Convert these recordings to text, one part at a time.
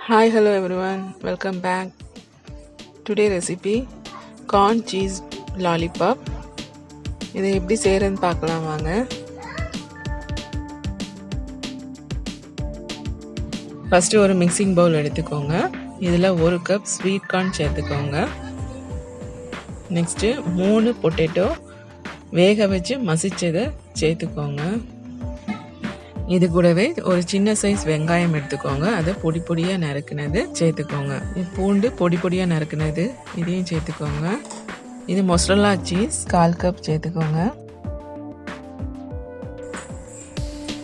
Hi, hello everyone. Welcome back. Today recipe corn cheese lollipop. இதை எப்படி செய்யறதுன்னு பார்க்கலாம் வாங்க. ஃபர்ஸ்ட் ஒரு மிக்சிங் பவுல் எடுத்துக்கோங்க. இதில் 1 கப் ஸ்வீட் கார்ன் சேர்த்துக்கோங்க. நெக்ஸ்ட்டு 3 பொட்டேட்டோ வேக வச்சு மசிச்சதை சேர்த்துக்கோங்க. இது கூடவே ஒரு சின்ன சைஸ் வெங்காயம் எடுத்துக்கோங்க. அதை பொடி பொடியாக நறுக்குனது சேர்த்துக்கோங்க. பூண்டு பொடி பொடியாக நறுக்குனது இதையும் சேர்த்துக்கோங்க. இது மொசரல்லா சீஸ் 1/4 கப் சேர்த்துக்கோங்க.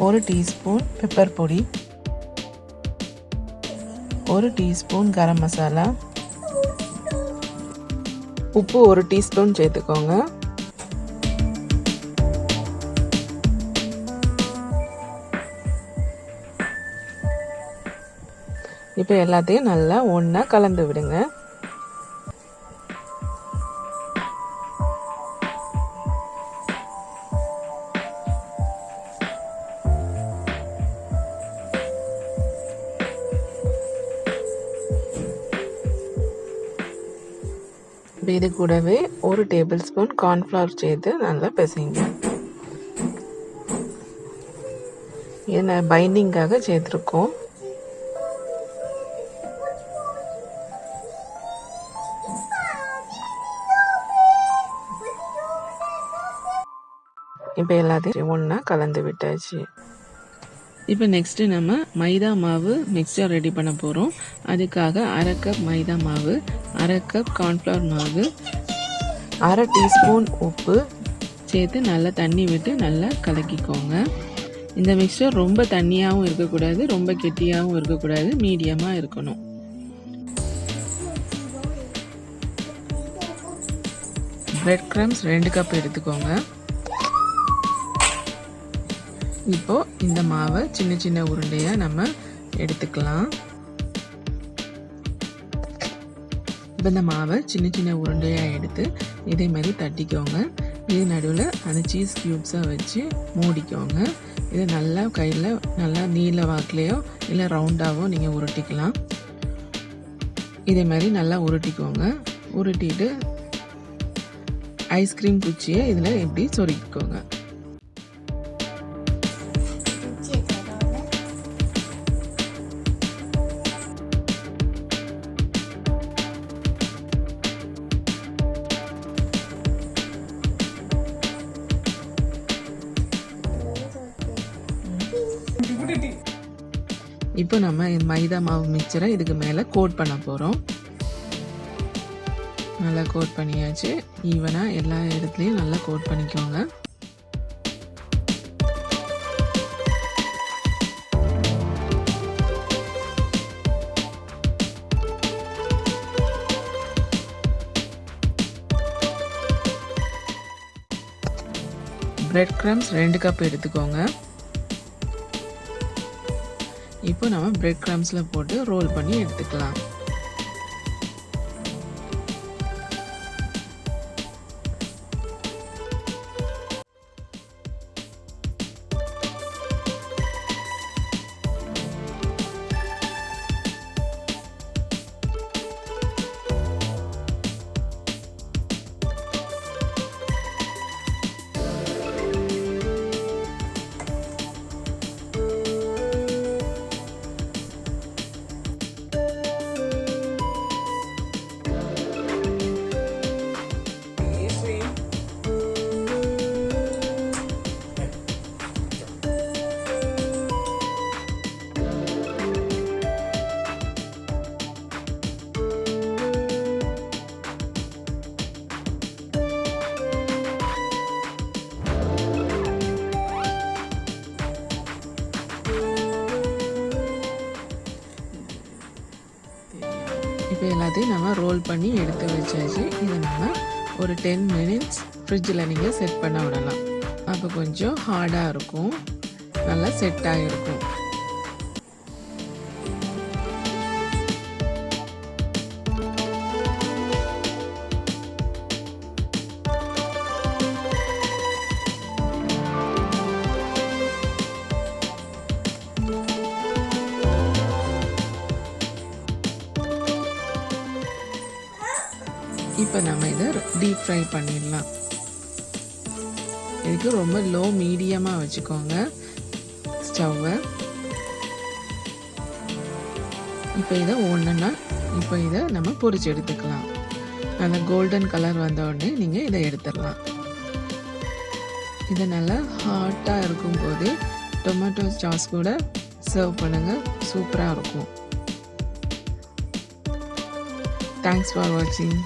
1 டீஸ்பூன் பெப்பர் பொடி, 1 டீஸ்பூன் கரம் மசாலா, உப்பு 1 டீஸ்பூன் சேர்த்துக்கோங்க. இப்போ எல்லாத்தையும் நல்லா ஒன்றா கலந்து விடுங்க. இது கூடவே 1 டேபிள் ஸ்பூன் கார்ன்ஃப்ளவர் சேர்த்து நல்லா பிசைங்க. இது பைண்டிங்காக சேர்த்துருக்கோம். இப்போ எல்லாத்தையும் ஒன்றா கலந்து விட்டாச்சு. இப்போ நெக்ஸ்ட்டு நம்ம மைதா மாவு மிக்சர் ரெடி பண்ண போகிறோம். அதுக்காக 1/2 கப் மைதா மாவு, 1/2 கப் கார்ன்ஃப்ளவர் மாவு, 1/2 டீஸ்பூன் உப்பு சேர்த்து நல்லா தண்ணி விட்டு நல்லா கலக்கிக்கோங்க. இந்த மிக்சர் ரொம்ப தண்ணியாகவும் இருக்கக்கூடாது, ரொம்ப கெட்டியாகவும் இருக்கக்கூடாது, மீடியமாக இருக்கணும். பிரெட் கிரம்ஸ் 2 கப் எடுத்துக்கோங்க. இப்போ இந்த மாவை சின்ன சின்ன உருண்டையா நம்ம எடுத்துக்கலாம். இப்போ இந்த மாவை சின்ன சின்ன உருண்டையா எடுத்து இதே மாதிரி தட்டிக்கோங்க. இது நடுவில் அந்த சீஸ் கியூப்ஸை வச்சு மூடிக்கோங்க. இது நல்லா கையில் நல்லா நீல வாக்கிலையோ இல்லை ரவுண்டாவோ நீங்கள் உருட்டிக்கலாம். இதே மாதிரி நல்லா உருட்டிக்கோங்க. உருட்டிட்டு ஐஸ்கிரீம் குச்சியை இதில் எப்படி சொருக்கிக்கோங்க. இப்போ நம்ம மைதா மாவு மிக்சரை இதுக்கு மேலே கோட் பண்ண போகிறோம். நல்லா கோட் பண்ணியாச்சு. ஈவனாக எல்லா இடத்துலையும் நல்லா கோட் பண்ணிக்கோங்க. பிரெட் கிரம்ஸ் 2 கப் எடுத்துக்கோங்க. இப்போ நம்ம பிரெட் கிரம்ஸில் போட்டு ரோல் பண்ணி எடுத்துக்கலாம். இப்போ எல்லாத்தையும் நம்ம ரோல் பண்ணி எடுத்து வச்சாச்சு. இதை நம்ம ஒரு 10 மினிட்ஸ் ஃப்ரிட்ஜில் நீங்கள் செட் பண்ண விடலாம். அப்போ கொஞ்சம் ஹார்டாக இருக்கும், நல்லா செட் ஆகிருக்கும். இப்போ நம்ம இதை டீப் ஃப்ரை பண்ணிடலாம். இதுக்கு ரொம்ப லோ மீடியமாக வச்சுக்கோங்க ஸ்டவ்வை. இப்போ இதை இப்போ இதை நம்ம பொரிச்சு எடுத்துக்கலாம். நல்லா கோல்டன் கலர் வந்த உடனே நீங்கள் இதை எடுத்துடலாம். இதை நல்லா ஹாட்டாக இருக்கும்போது டொமேட்டோ சாஸ் கூட சர்வ் பண்ணுங்கள், சூப்பராக இருக்கும். தேங்க்ஸ் ஃபார் வாட்சிங்.